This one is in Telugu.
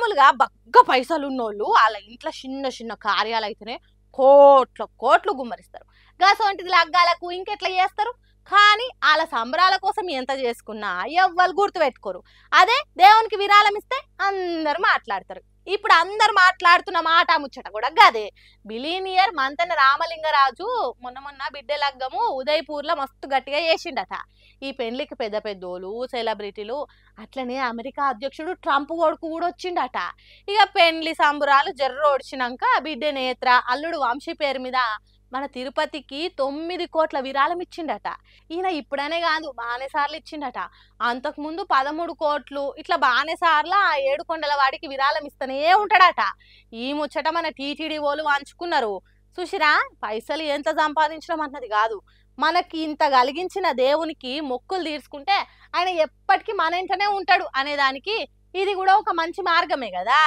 మామూలుగా బగ్గ పైసలున్నోళ్ళు వాళ్ళ ఇంట్లో చిన్న చిన్న కార్యాలైతేనే కోట్ల కోట్లు గుమ్మరిస్తారు. గసొంటిది లగ్గాలకు ఇంకెట్లా చేస్తారు? కానీ ఆళ్ళ సంబరాల కోసం ఎంత చేసుకున్నా ఎవ్వరు గుర్తుపెట్టుకోరు. అదే దేవునికి విరాళం ఇస్తే అందరూ మాట్లాడతారు. ఇప్పుడు అందరు మాట్లాడుతున్న మాట ముచ్చట కూడా గదే. బిలీనియర్ మంతెన రామలింగరాజు మొన్న మొన్న బిడ్డ లగ్గము ఉదయపూర్లో మస్తు గట్టిగా చేసిండట. ఈ పెళ్లికి పెద్ద పెద్దోళ్ళు సెలబ్రిటీలు అట్లనే అమెరికా అధ్యక్షుడు ట్రంప్ కొడుకు కూడా వచ్చిండట. ఇక పెండ్లి సంబురాలు జర్ర ఒడిచినాక బిడ్డ నేత్ర అల్లుడు వంశీ పేరు మీద మన తిరుపతికి 9 కోట్ల విరాళం ఇచ్చిండట. ఈయన ఇప్పుడనే కాదు బానే సార్లు ఇచ్చిండట. అంతకుముందు 13 కోట్లు ఇట్లా బానే సార్లు ఆ 7 కొండల వాడికి విరాళం ఇస్తూనే ఉంటాడట. ఈ ముచ్చట మన టీటీడీ వాళ్ళు వంచుకున్నారు. సుశిరా పైసలు ఎంత సంపాదించడం అన్నది కాదు, మనకి ఇంత కలిగించిన దేవునికి మొక్కులు తీర్చుకుంటే ఆయన ఎప్పటికీ మన ఇంటనే ఉంటాడు అనేదానికి ఇది కూడా ఒక మంచి మార్గమే కదా.